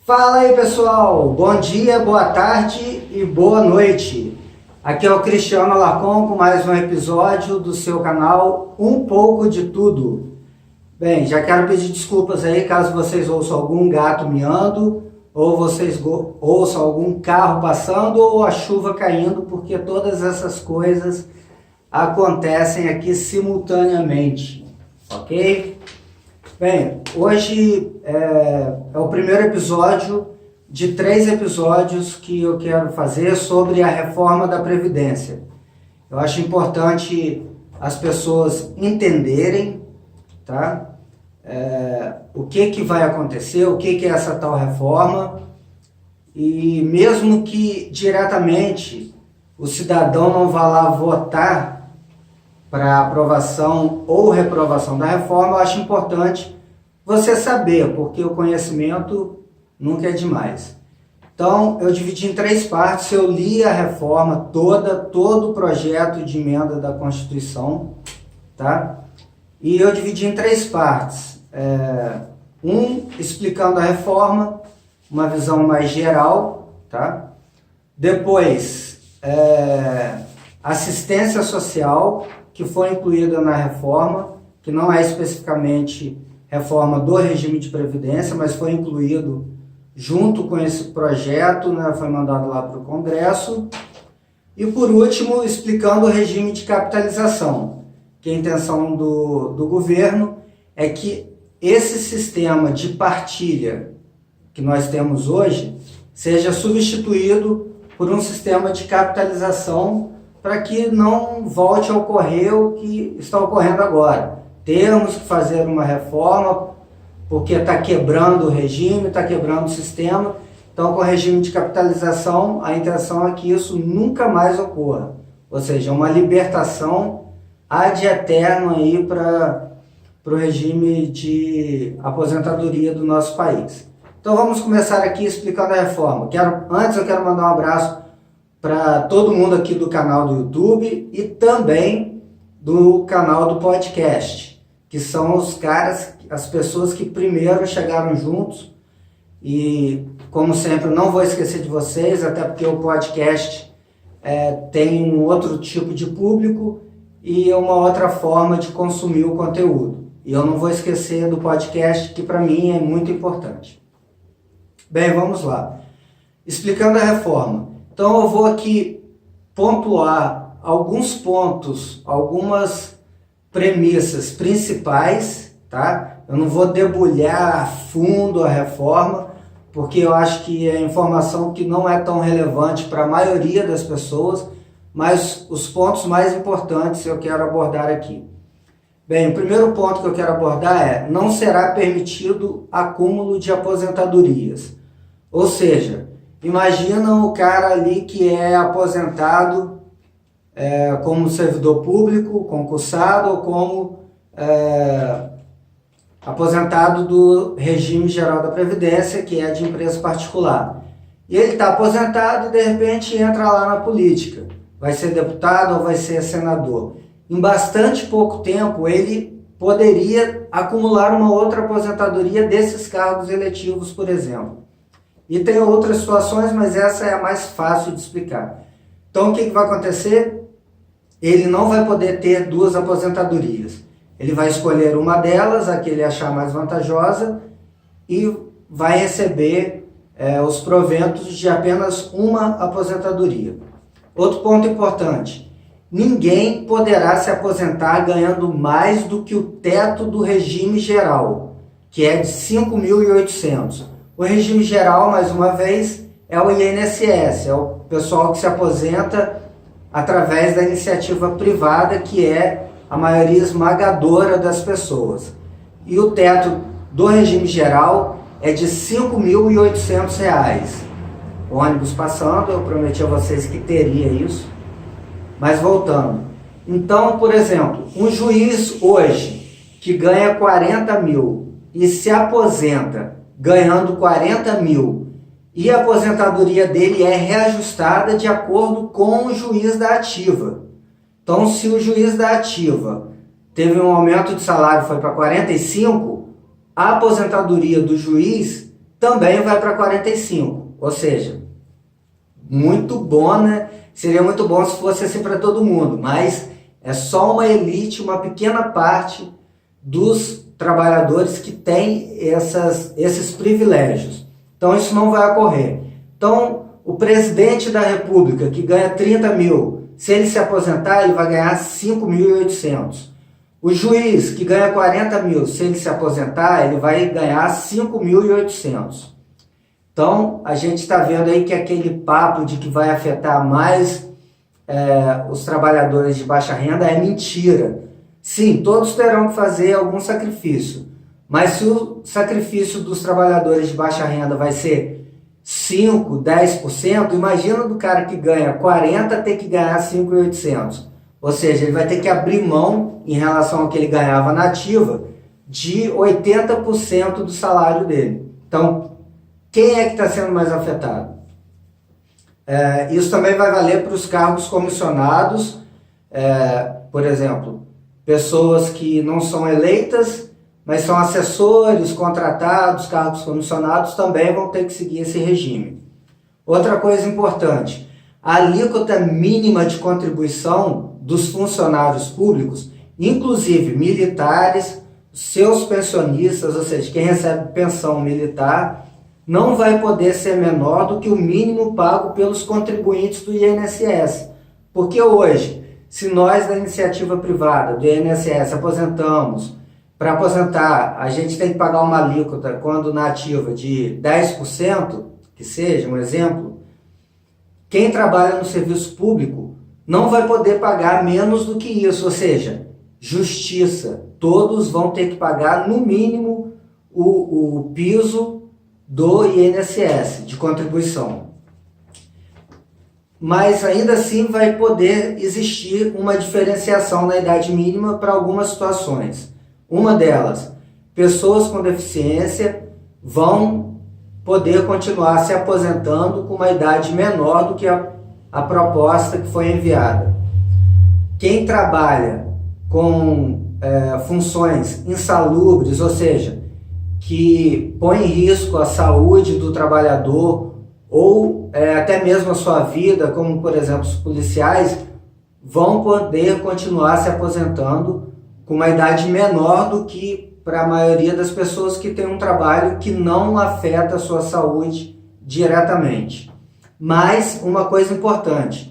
Fala aí, pessoal, bom dia, boa tarde e boa noite. Aqui é o Cristiano Alarcon com mais um episódio do seu canal Um Pouco de Tudo. Bem, já quero pedir desculpas aí caso vocês ouçam algum gato miando, ou vocês ouçam algum carro passando ou a chuva caindo, porque todas essas coisas acontecem aqui simultaneamente, ok? Bem, hoje é o primeiro episódio de 3 episódios que eu quero fazer sobre a reforma da Previdência. Eu acho importante as pessoas entenderem, tá? O que vai acontecer, o que é essa tal reforma, e mesmo que diretamente o cidadão não vá lá votar para aprovação ou reprovação da reforma, eu acho importante você saber, porque o conhecimento nunca é demais. Então, eu dividi em 3 partes, eu li a reforma toda, todo o projeto de emenda da Constituição, tá? E eu dividi em 3 partes. Explicando a reforma, uma visão mais geral, tá? Depois, assistência social, que foi incluída na reforma, que não é especificamente reforma do regime de previdência, mas foi incluído junto com esse projeto, né, foi mandado lá para o Congresso. E por último, explicando o regime de capitalização, que a intenção do governo é que esse sistema de partilha que nós temos hoje seja substituído por um sistema de capitalização para que não volte a ocorrer o que está ocorrendo agora. Temos que fazer uma reforma porque está quebrando o regime, está quebrando o sistema. Então, com o regime de capitalização, a intenção é que isso nunca mais ocorra. Ou seja, uma libertação ad eterno aí para o regime de aposentadoria do nosso país. Então, vamos começar aqui explicando a reforma. Antes eu quero mandar um abraço para todo mundo aqui do canal do YouTube e também do canal do podcast, que são as pessoas que primeiro chegaram juntos. E, como sempre, não vou esquecer de vocês, até porque o podcast tem um outro tipo de público e uma outra forma de consumir o conteúdo. E eu não vou esquecer do podcast, que para mim é muito importante. Bem, vamos lá. Explicando a reforma. Então eu vou aqui pontuar alguns pontos, algumas premissas principais, tá? Eu não vou debulhar a fundo a reforma, porque eu acho que é informação que não é tão relevante para a maioria das pessoas, mas os pontos mais importantes eu quero abordar aqui. Bem, o primeiro ponto que eu quero abordar não será permitido acúmulo de aposentadorias. Ou seja, imagina o cara ali que é aposentado como servidor público, concursado, ou como aposentado do regime geral da Previdência, que é de empresa particular. E ele está aposentado e de repente entra lá na política. Vai ser deputado ou vai ser senador. Em bastante pouco tempo ele poderia acumular uma outra aposentadoria desses cargos eletivos, por exemplo. E tem outras situações, mas essa é a mais fácil de explicar. Então, o que vai acontecer? Ele não vai poder ter 2 aposentadorias. Ele vai escolher uma delas, a que ele achar mais vantajosa, e vai receber os proventos de apenas uma aposentadoria. Outro ponto importante: ninguém poderá se aposentar ganhando mais do que o teto do regime geral, que é de 5.800. O regime geral, mais uma vez, é o INSS, é o pessoal que se aposenta através da iniciativa privada, que é a maioria esmagadora das pessoas. E o teto do regime geral é de R$ 5.800. Ônibus passando, eu prometi a vocês que teria isso. Mas voltando. Então, por exemplo, um juiz hoje que ganha 40 mil e se aposenta ganhando 40 mil, e a aposentadoria dele é reajustada de acordo com o juiz da ativa. Então, se o juiz da ativa teve um aumento de salário, foi para 45, a aposentadoria do juiz também vai para 45, ou seja, muito bom, né? Seria muito bom se fosse assim para todo mundo, mas é só uma elite, uma pequena parte dos trabalhadores que tem esses privilégios. Então isso não vai ocorrer. Então o presidente da República que ganha 30 mil, se ele se aposentar ele vai ganhar 5.800. O juiz que ganha 40 mil, se ele se aposentar ele vai ganhar 5.800. Então a gente está vendo aí que aquele papo de que vai afetar mais os trabalhadores de baixa renda é mentira. Sim, todos terão que fazer algum sacrifício, mas se o sacrifício dos trabalhadores de baixa renda vai ser 5, 10%, imagina do cara que ganha 40 ter que ganhar 5.800. Ou seja, ele vai ter que abrir mão, em relação ao que ele ganhava na ativa, de 80% do salário dele. Então, quem é que está sendo mais afetado? Isso também vai valer para os cargos comissionados, por exemplo, pessoas que não são eleitas, mas são assessores, contratados, cargos comissionados, também vão ter que seguir esse regime. Outra coisa importante, a alíquota mínima de contribuição dos funcionários públicos, inclusive militares, seus pensionistas, ou seja, quem recebe pensão militar, não vai poder ser menor do que o mínimo pago pelos contribuintes do INSS. Porque hoje, se nós da iniciativa privada, do INSS, aposentamos, para aposentar a gente tem que pagar uma alíquota quando na ativa de 10%, que seja um exemplo, quem trabalha no serviço público não vai poder pagar menos do que isso, ou seja, justiça, todos vão ter que pagar no mínimo o piso do INSS, de contribuição. Mas ainda assim vai poder existir uma diferenciação na idade mínima para algumas situações. Uma delas, pessoas com deficiência vão poder continuar se aposentando com uma idade menor do que a proposta que foi enviada. Quem trabalha com funções insalubres, ou seja, que põe em risco a saúde do trabalhador ou até mesmo a sua vida, como por exemplo os policiais, vão poder continuar se aposentando com uma idade menor do que para a maioria das pessoas que tem um trabalho que não afeta a sua saúde diretamente. Mas uma coisa importante,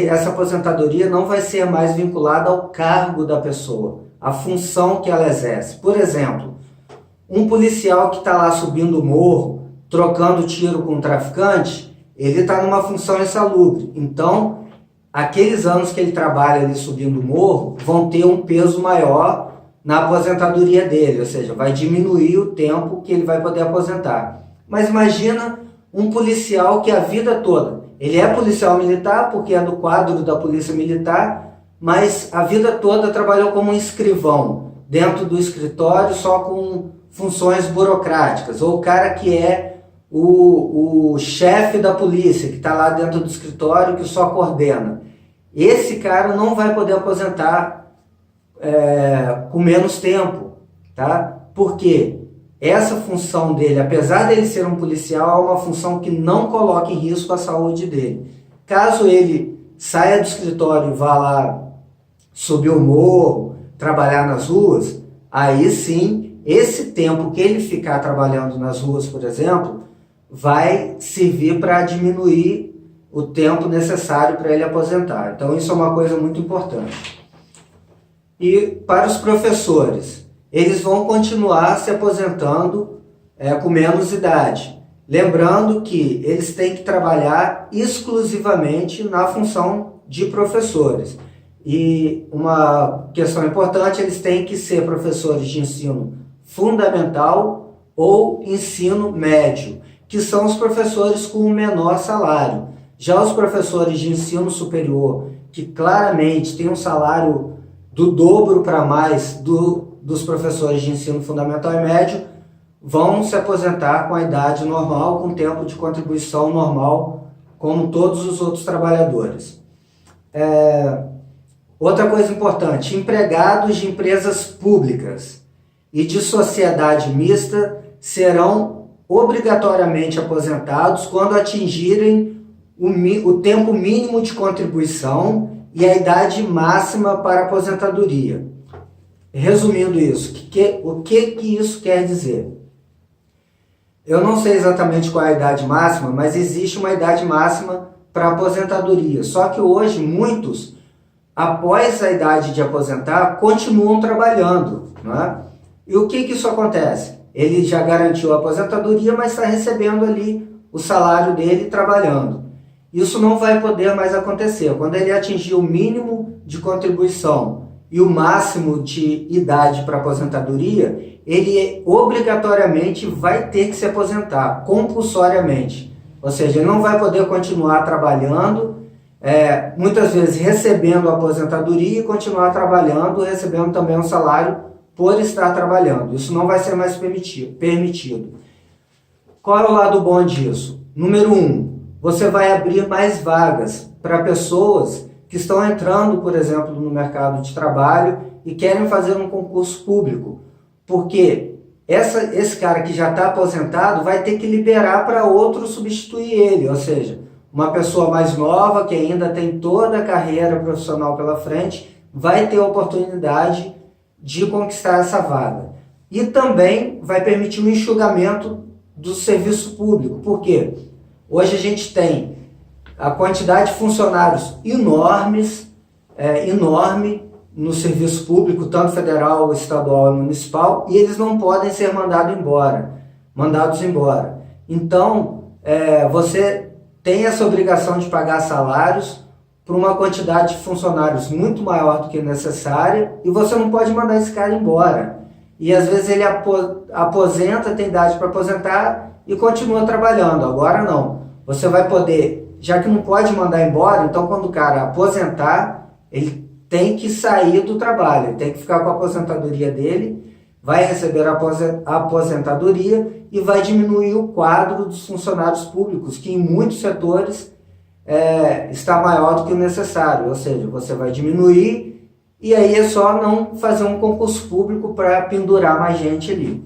essa aposentadoria não vai ser mais vinculada ao cargo da pessoa, à função que ela exerce. Por exemplo, um policial que está lá subindo o morro, trocando tiro com um traficante, ele está numa função insalubre. Então, aqueles anos que ele trabalha ali subindo o morro vão ter um peso maior na aposentadoria dele, ou seja, vai diminuir o tempo que ele vai poder aposentar. Mas imagina um policial que a vida toda, ele é policial militar porque é do quadro da polícia militar, mas a vida toda trabalhou como um escrivão, dentro do escritório só com funções burocráticas, ou o cara que é o chefe da polícia, que está lá dentro do escritório, que só coordena. Esse cara não vai poder aposentar com menos tempo, tá? Porque essa função dele, apesar dele ser um policial, é uma função que não coloca em risco a saúde dele. Caso ele saia do escritório e vá lá subir o morro, trabalhar nas ruas, aí sim, esse tempo que ele ficar trabalhando nas ruas, por exemplo, vai servir para diminuir o tempo necessário para ele aposentar. Então isso é uma coisa muito importante. E para os professores, eles vão continuar se aposentando com menos idade. Lembrando que eles têm que trabalhar exclusivamente na função de professores. E uma questão importante, eles têm que ser professores de ensino fundamental ou ensino médio, que são os professores com o menor salário. Já os professores de ensino superior, que claramente têm um salário do dobro para mais dos professores de ensino fundamental e médio, vão se aposentar com a idade normal, com tempo de contribuição normal, como todos os outros trabalhadores. Outra coisa importante, empregados de empresas públicas e de sociedade mista serão obrigatoriamente aposentados quando atingirem o tempo mínimo de contribuição e a idade máxima para aposentadoria. Resumindo isso, o que isso quer dizer? Eu não sei exatamente qual é a idade máxima, mas existe uma idade máxima para aposentadoria. Só que hoje muitos, após a idade de aposentar, continuam trabalhando, né? E o que isso acontece? Ele já garantiu a aposentadoria, mas está recebendo ali o salário dele trabalhando. Isso não vai poder mais acontecer. Quando ele atingir o mínimo de contribuição e o máximo de idade para aposentadoria, ele obrigatoriamente vai ter que se aposentar, compulsoriamente. Ou seja, ele não vai poder continuar trabalhando, muitas vezes recebendo a aposentadoria e continuar trabalhando, recebendo também um salário por estar trabalhando. Isso não vai ser mais permitido. Qual é o lado bom disso? Número 1, você vai abrir mais vagas para pessoas que estão entrando, por exemplo, no mercado de trabalho e querem fazer um concurso público. Porque esse cara que já está aposentado vai ter que liberar para outro substituir ele. Ou seja, uma pessoa mais nova que ainda tem toda a carreira profissional pela frente vai ter a oportunidade de conquistar essa vaga. E também vai permitir o enxugamento do serviço público. Por quê? Hoje a gente tem a quantidade de funcionários enorme no serviço público, tanto federal, estadual e municipal, e eles não podem ser mandados embora. Então, você tem essa obrigação de pagar salários para uma quantidade de funcionários muito maior do que necessária, e você não pode mandar esse cara embora. E às vezes ele aposenta, tem idade para aposentar e continua trabalhando. Agora não. Você vai poder, já que não pode mandar embora, então quando o cara aposentar, ele tem que sair do trabalho, ele tem que ficar com a aposentadoria dele, vai receber a aposentadoria e vai diminuir o quadro dos funcionários públicos, que em muitos setores está maior do que o necessário. Ou seja, você vai diminuir e aí é só não fazer um concurso público para pendurar mais gente ali.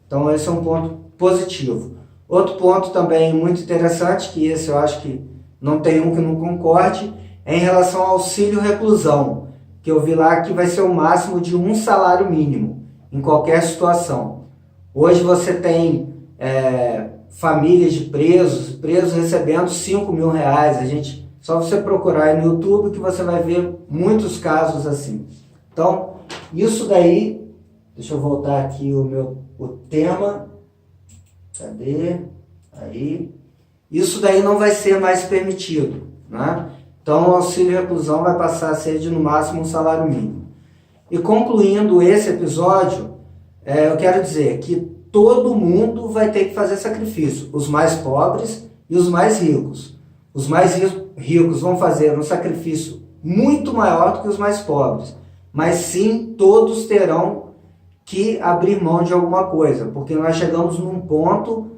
Então esse é um ponto positivo. Outro ponto também muito interessante, que esse eu acho que não tem um que não concorde, é em relação ao auxílio reclusão, que eu vi lá que vai ser o máximo de um salário mínimo, em qualquer situação. Hoje você tem famílias de presos recebendo R$5.000. Só você procurar aí no YouTube que você vai ver muitos casos assim. Então, isso daí, deixa eu voltar aqui o tema. Cadê? Aí. Isso daí não vai ser mais permitido, né? Então, o auxílio reclusão vai passar a ser de no máximo um salário mínimo. E concluindo esse episódio, eu quero dizer que todo mundo vai ter que fazer sacrifício, os mais pobres e os mais ricos. Os mais ricos vão fazer um sacrifício muito maior do que os mais pobres, mas sim, todos terão que abrir mão de alguma coisa, porque nós chegamos num ponto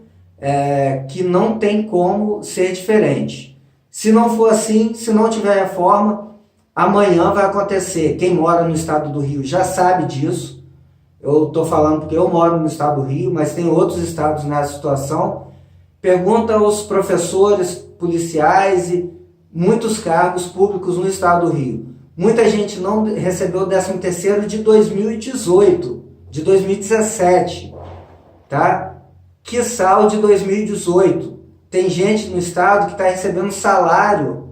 que não tem como ser diferente. Se não for assim, se não tiver reforma, amanhã vai acontecer. Quem mora no estado do Rio já sabe disso. Eu estou falando porque eu moro no estado do Rio, mas tem outros estados nessa situação. Pergunta aos professores, policiais e muitos cargos públicos no estado do Rio. Muita gente não recebeu o 13º de 2018, de 2017, tá? Quiçá o de 2018. Tem gente no estado que está recebendo salário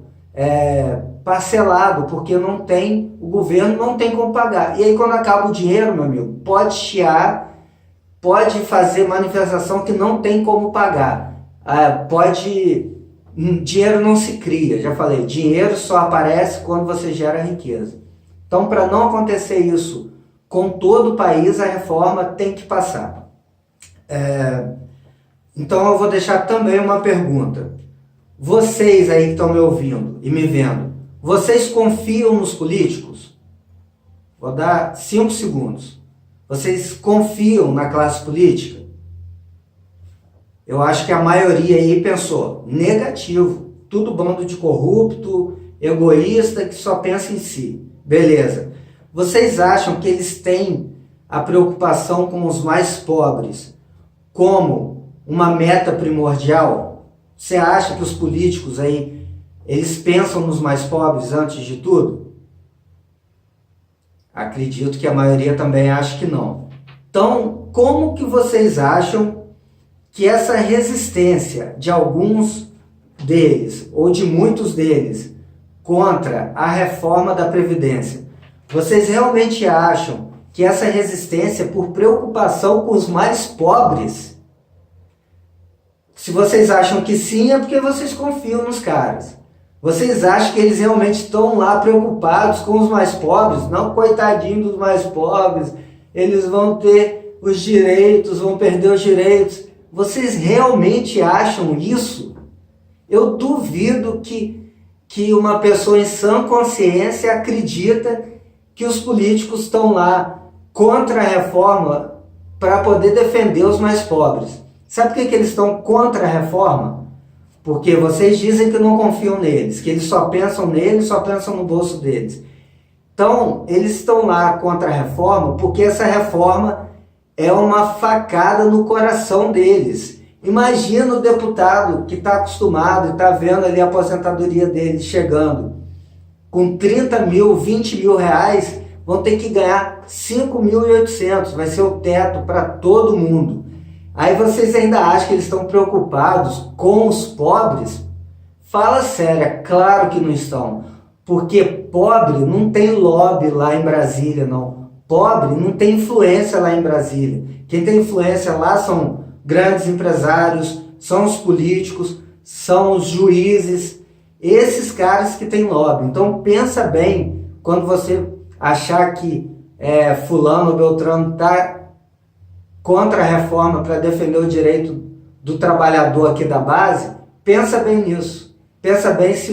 parcelado, porque o governo não tem como pagar. E aí quando acaba o dinheiro, meu amigo, pode chiar, pode fazer manifestação que não tem como pagar. Dinheiro não se cria, já falei, dinheiro só aparece quando você gera riqueza. Então, para não acontecer isso com todo o país, a reforma tem que passar. Então eu vou deixar também uma pergunta. Vocês aí que estão me ouvindo e me vendo, vocês confiam nos políticos? Vou dar 5 segundos. Vocês confiam na classe política? Eu acho que a maioria aí pensou, negativo, tudo bando de corrupto, egoísta, que só pensa em si. Beleza. Vocês acham que eles têm a preocupação com os mais pobres como uma meta primordial? Você acha que os políticos aí, eles pensam nos mais pobres antes de tudo? Acredito que a maioria também acha que não. Então, como que vocês acham que essa resistência de alguns deles, ou de muitos deles, contra a reforma da Previdência, vocês realmente acham que essa resistência é por preocupação com os mais pobres? Se vocês acham que sim, é porque vocês confiam nos caras. Vocês acham que eles realmente estão lá preocupados com os mais pobres? Não, coitadinho dos mais pobres, eles vão ter os direitos, vão perder os direitos. Vocês realmente acham isso? Eu duvido que uma pessoa em sã consciência acredita que os políticos estão lá contra a reforma para poder defender os mais pobres. Sabe por que eles estão contra a reforma? Porque vocês dizem que não confiam neles, que eles só pensam neles, só pensam no bolso deles. Então, eles estão lá contra a reforma porque essa reforma é uma facada no coração deles. Imagina o deputado que está acostumado e está vendo ali a aposentadoria dele chegando. Com 30 mil, 20 mil reais, vão ter que ganhar 5.800. Vai ser o teto para todo mundo. Aí vocês ainda acham que eles estão preocupados com os pobres? Fala sério, é claro que não estão. Porque pobre não tem lobby lá em Brasília, não. Pobre não tem influência lá em Brasília. Quem tem influência lá são grandes empresários, são os políticos, são os juízes, esses caras que têm lobby. Então pensa bem, quando você achar que fulano ou beltrano está contra a reforma para defender o direito do trabalhador aqui da base, pensa bem nisso. Pensa bem se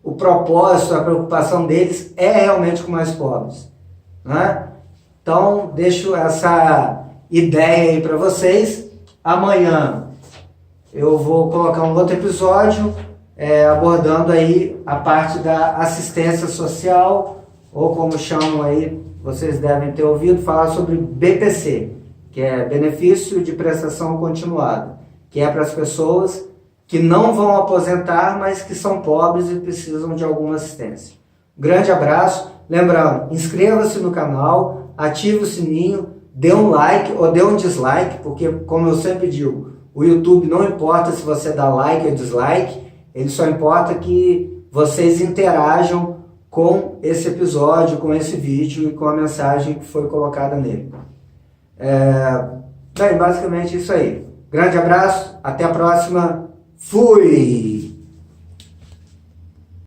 o propósito, a preocupação deles é realmente com mais pobres, né? Então, deixo essa ideia aí para vocês. Amanhã eu vou colocar um outro episódio abordando aí a parte da assistência social, ou como chamam aí, vocês devem ter ouvido falar sobre BPC, que é Benefício de Prestação Continuada, que é para as pessoas que não vão aposentar, mas que são pobres e precisam de alguma assistência. Grande abraço. Lembrando, inscreva-se no canal, ative o sininho, dê um like ou dê um dislike, porque, como eu sempre digo, o YouTube não importa se você dá like ou dislike, ele só importa que vocês interajam com esse episódio, com esse vídeo e com a mensagem que foi colocada nele. Bem, basicamente isso aí. Grande abraço, até a próxima. Fui!